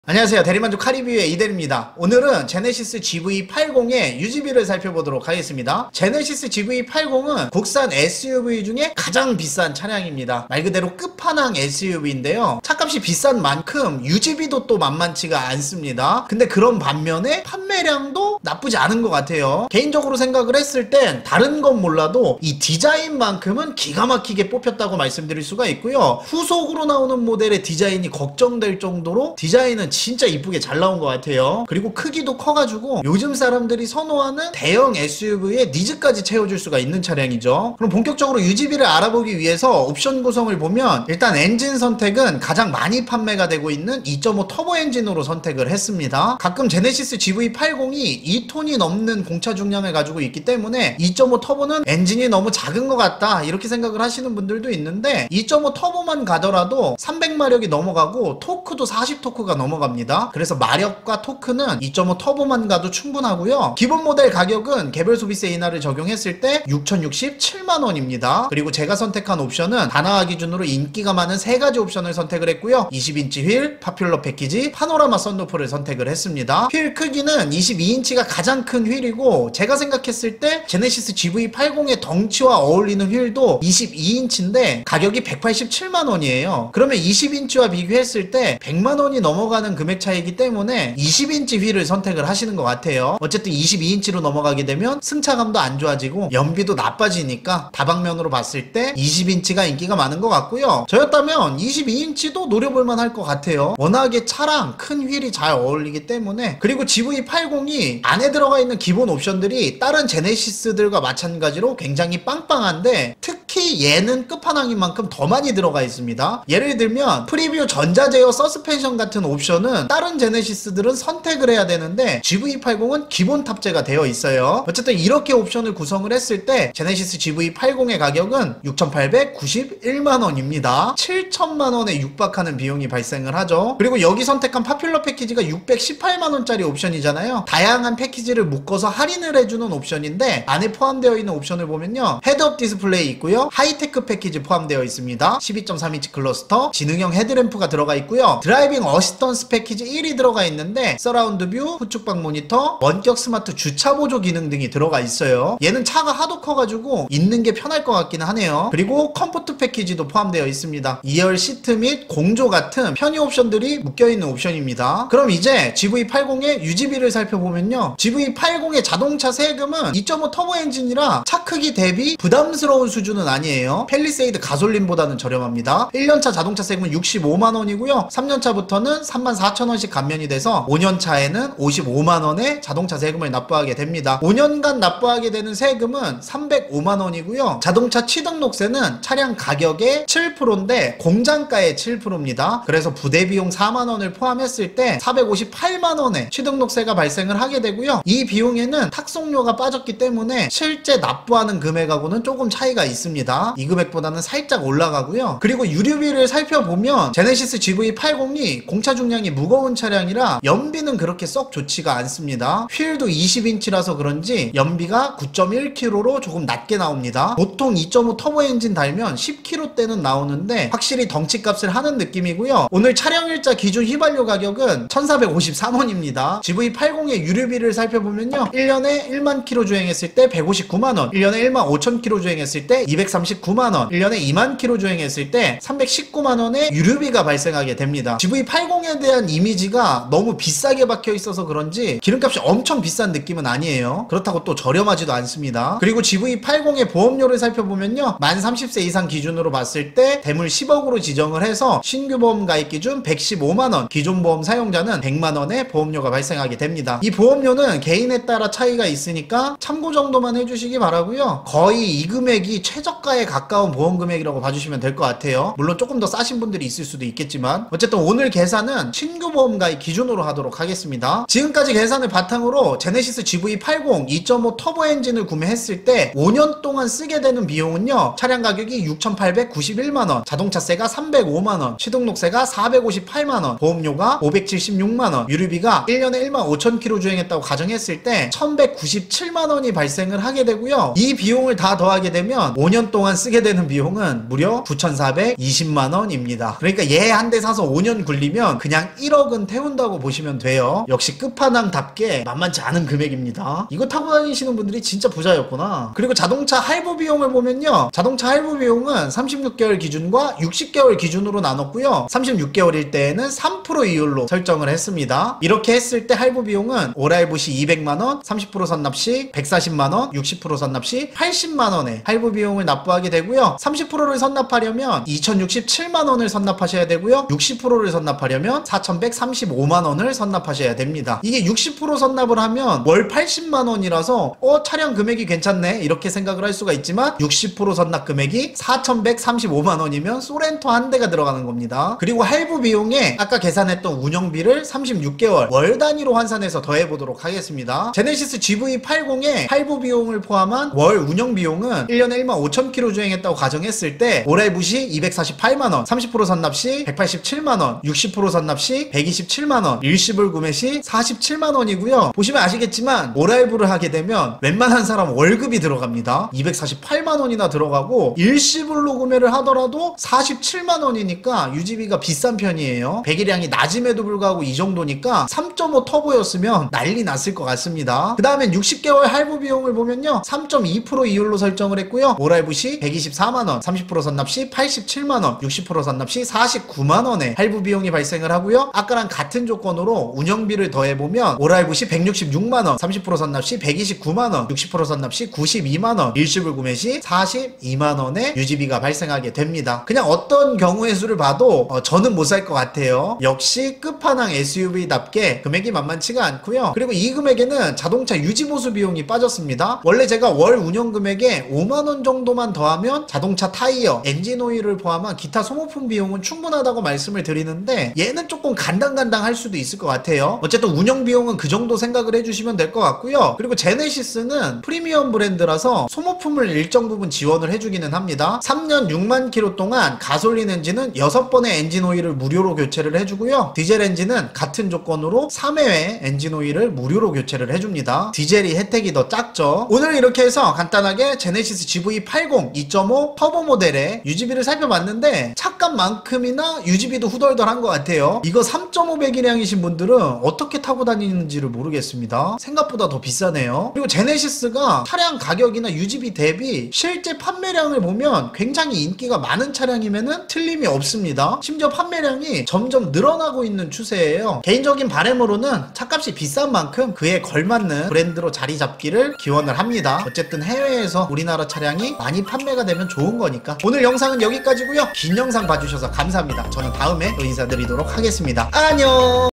안녕하세요. 대리만족 카리뷰의 이대리입니다. 오늘은 제네시스 GV80의 유지비를 살펴보도록 하겠습니다. 제네시스 GV80은 국산 SUV 중에 가장 비싼 차량입니다. 말 그대로 끝판왕 SUV인데요. 차값이 비싼 만큼 유지비도 또 만만치가 않습니다. 근데 그런 반면에 판매량도 나쁘지 않은 것 같아요. 개인적으로 생각을 했을 땐 다른 건 몰라도 이 디자인만큼은 기가 막히게 뽑혔다고 말씀드릴 수가 있고요. 후속으로 나오는 모델의 디자인이 걱정될 정도로 디자인은 진짜 이쁘게 잘 나온 것 같아요. 그리고 크기도 커가지고 요즘 사람들이 선호하는 대형 SUV의 니즈까지 채워줄 수가 있는 차량이죠. 그럼 본격적으로 유지비를 알아보기 위해서 옵션 구성을 보면 일단 엔진 선택은 가장 많이 판매가 되고 있는 2.5 터보 엔진으로 선택을 했습니다. 가끔 제네시스 GV80이 2톤이 넘는 공차 중량을 가지고 있기 때문에 2.5 터보는 엔진이 너무 작은 것 같다 이렇게 생각을 하시는 분들도 있는데 2.5 터보만 가더라도 300마력이 넘어가고 토크도 40토크가 넘어갑니다. 그래서 마력과 토크는 2.5 터보만 가도 충분하고요. 기본 모델 가격은 개별 소비세 인하를 적용했을 때 6,067만원입니다. 그리고 제가 선택한 옵션은 다나와 기준으로 인기가 많은 3가지 옵션을 선택을 했고요. 20인치 휠, 파퓰러 패키지, 파노라마 썬루프를 선택을 했습니다. 휠 크기는 22인치가 가장 큰 휠이고 제가 생각했을 때 제네시스 GV80의 덩치와 어울리는 휠도 22인치인데 가격이 187만원이에요. 그러면 20인치와 비교했을 때 100만원이 넘어가는 금액 차이기 때문에 20인치 휠을 선택을 하시는 것 같아요. 어쨌든 22인치로 넘어가게 되면 승차감도 안 좋아지고 연비도 나빠지니까 다방면으로 봤을 때 20인치가 인기가 많은 것 같고요. 저였다면 22인치도 노려볼만 할 것 같아요. 워낙에 차랑 큰 휠이 잘 어울리기 때문에. 그리고 GV80이 안에 들어가 있는 기본 옵션들이 다른 제네시스들과 마찬가지로 굉장히 빵빵한데 특히 얘는 끝판왕인 만큼 더 많이 들어가 있습니다. 예를 들면 프리뷰 전자제어 서스펜션 같은 옵션은 다른 제네시스들은 선택을 해야 되는데 GV80은 기본 탑재가 되어 있어요. 어쨌든 이렇게 옵션을 구성을 했을 때 제네시스 GV80의 가격은 6,891만원입니다. 7천만원에 육박하는 비용이 발생을 하죠. 그리고 여기 선택한 파퓰러 패키지가 618만원짜리 옵션이잖아요. 다양한 패키지를 묶어서 할인을 해주는 옵션인데 안에 포함되어 있는 옵션을 보면요. 헤드업 디스플레이 있고요. 하이테크 패키지 포함되어 있습니다. 12.3인치 클러스터, 지능형 헤드램프가 들어가 있고요. 드라이빙 어시스턴스 패키지 1이 들어가 있는데 서라운드 뷰, 후측방 모니터, 원격 스마트 주차 보조 기능 등이 들어가 있어요. 얘는 차가 하도 커가지고 있는 게 편할 것 같긴 하네요. 그리고 컴포트 패키지도 포함되어 있습니다. 2열 시트 및 공조 같은 편의 옵션들이 묶여있는 옵션입니다. 그럼 이제 GV80의 유지비를 살펴보면요. GV80의 자동차 세금은 2.5 터보 엔진이라 차 크기 대비 부담스러운 수준은 아니에요. 팰리세이드 가솔린보다는 저렴합니다. 1년차 자동차 세금은 65만원이고요. 3년차부터는 34,000원씩 감면이 돼서 5년차에는 55만원의 자동차 세금을 납부하게 됩니다. 5년간 납부하게 되는 세금은 305만원이고요. 자동차 취등록세는 차량 가격의 7%인데 공장가의 7%입니다. 그래서 부대비용 4만원을 포함했을 때 458만원의 취등록세가 발생을 하게 되고요. 이 비용에는 탁송료가 빠졌기 때문에 실제 납부하는 금액하고는 조금 차이가 있습니다. 이 금액보다는 살짝 올라가고요. 그리고 유류비를 살펴보면 제네시스 GV80이 공차 중량이 무거운 차량이라 연비는 그렇게 썩 좋지가 않습니다. 휠도 20인치라서 그런지 연비가 9.1km로 조금 낮게 나옵니다. 보통 2.5 터보 엔진 달면 10km대는 나오는데 확실히 덩치값을 하는 느낌이고요. 오늘 촬영일자 기준 휘발유 가격은 1,453원입니다. GV80의 유류비를 살펴보면요. 1년에 1만 km 주행했을 때 159만원, 1년에 1만 5천 km 주행했을 때 239만원, 1년에 2만 km 주행했을 때 319만원의 유류비가 발생하게 됩니다. GV80에 대한 이미지가 너무 비싸게 박혀 있어서 그런지 기름값이 엄청 비싼 느낌은 아니에요. 그렇다고 또 저렴하지도 않습니다. 그리고 GV80의 보험료를 살펴보면요. 만 30세 이상 기준으로 봤을 때 대물 10억으로 지정을 해서 신규 보험 가입 기준 115만원, 기존 보험 사용자는 100만원의 보험료가 발생하게 됩니다. 이 보험료는 개인에 따라 차이가 있으니까 참고 정도만 해주시기 바라고요. 거의 이 금액이 최저가에 가까운 보험 금액이라고 봐주시면 될 것 같아요. 물론 조금 더 싸신 분들이 있을 수도 있겠지만 어쨌든 오늘 계산은 신규 보험 가입 기준으로 하도록 하겠습니다. 지금까지 계산을 바탕으로 제네시스 GV80 2.5 터보 엔진을 구매했을 때 5년 동안 쓰게 되는 비용은요. 차량 가격이 6,891만원, 자동차세가 305만원, 취등록세가 458만원, 보험료가 576만원, 유류비가 1년에 1만 5천 km 주행했다고 주행했다고 가정했을 때 1197만 원이 발생을 하게 되고요. 이 비용을 다 더하게 되면 5년 동안 쓰게 되는 비용은 무려 9,420만 원입니다. 그러니까 얘 한 대 사서 5년 굴리면 그냥 1억은 태운다고 보시면 돼요. 역시 끝판왕답게 만만치 않은 금액입니다. 이거 타고 다니시는 분들이 진짜 부자였구나. 그리고 자동차 할부 비용을 보면요, 자동차 할부 비용은 36개월 기준과 60개월 기준으로 나눴고요. 36개월일 때에는 3% 이율로 설정을 했습니다. 이렇게 했을 때 할부 비용은 올할부 시 200만원, 30% 선납 시 140만원, 60% 선납 시 80만원의 할부 비용을 납부하게 되고요. 30%를 선납하려면 2067만원을 선납하셔야 되고요. 60%를 선납하려면 4135만원을 선납하셔야 됩니다. 이게 60% 선납을 하면 월 80만원이라서 차량 금액이 괜찮네 이렇게 생각을 할 수가 있지만 60% 선납 금액이 4135만원이면 소렌토 한 대가 들어가는 겁니다. 그리고 할부 비용에 아까 계산했던 운영비를 36개월 월 단위로 환산해서 더해보도록 하겠습니다. 제네시스 GV80의 할부 비용을 포함한 월 운영 비용은 1년에 15,000km 주행했다고 가정했을 때 올할부 시 248만원, 30% 선납 시 187만원, 60% 선납 시 127만원, 일시불 구매 시 47만원이고요. 보시면 아시겠지만 올할부를 하게 되면 웬만한 사람 월급이 들어갑니다. 248만원이나 들어가고 일시불로 구매를 하더라도 47만원이니까 유지비가 비싼 편이에요. 배기량이 낮음에도 불구하고 이 정도니까 3.5 터보였으면 난리 났을 것 같습니다. 그 다음엔 60개월 할부 비용을 보면요, 3.2% 이율로 설정을 했고요. 올할부 시 124만원, 30% 선납 시 87만원, 60% 선납 시 49만원의 할부 비용이 발생을 하고요. 아까랑 같은 조건으로 운영비를 더해보면 올할부 시 166만원, 30% 선납 시 129만원, 60% 선납 시 92만원, 일시불 구매 시 42만원의 유지비가 발생하게 됩니다. 그냥 어떤 경우의 수를 봐도 저는 못 살 것 같아요. 역시 끝판왕 SUV답게 금액이 만만치가 않고요. 그리고 이 금액에는 자동차 유지보수 비용이 빠졌습니다. 원래 제가 월 운영 금액에 5만원 정도만 더하면 자동차 타이어, 엔진오일을 포함한 기타 소모품 비용은 충분하다고 말씀을 드리는데 얘는 조금 간당간당할 수도 있을 것 같아요. 어쨌든 운영 비용은 그 정도 생각을 해주시면 될 것 같고요. 그리고 제네시스는 프리미엄 브랜드라서 소모품을 일정 부분 지원을 해주기는 합니다. 3년 6만 킬로 동안 가솔린 엔진은 6번의 엔진오일을 무료로 교체를 해주고요. 디젤 엔진은 같은 조건으로 3회의 엔진오일을 무료로 교체를 해줍니다. 디젤이 혜택이 더 작죠. 오늘 이렇게 해서 간단하게 제네시스 GV80 2.5 터보 모델의 유지비를 살펴봤는데 차값만큼이나 유지비도 후덜덜한 것 같아요. 이거 3.5 배기량이신 분들은 어떻게 타고 다니는지를 모르겠습니다. 생각보다 더 비싸네요. 그리고 제네시스가 차량 가격이나 유지비 대비 실제 판매량을 보면 굉장히 인기가 많은 차량임에는 틀림이 없습니다. 심지어 판매량이 점점 늘어나고 있는 추세예요. 개인적인 바람으로는 차값이 비싼 만큼 그에 걸맞는 브랜드로 자리 잡기를 기원을 합니다. 어쨌든 해외에서 우리나라 차량이 많이 판매가 되면 좋은 거니까. 오늘 영상은 여기까지고요. 긴 영상 봐주셔서 감사합니다. 저는 다음에 또 인사드리도록 하겠습니다. 안녕.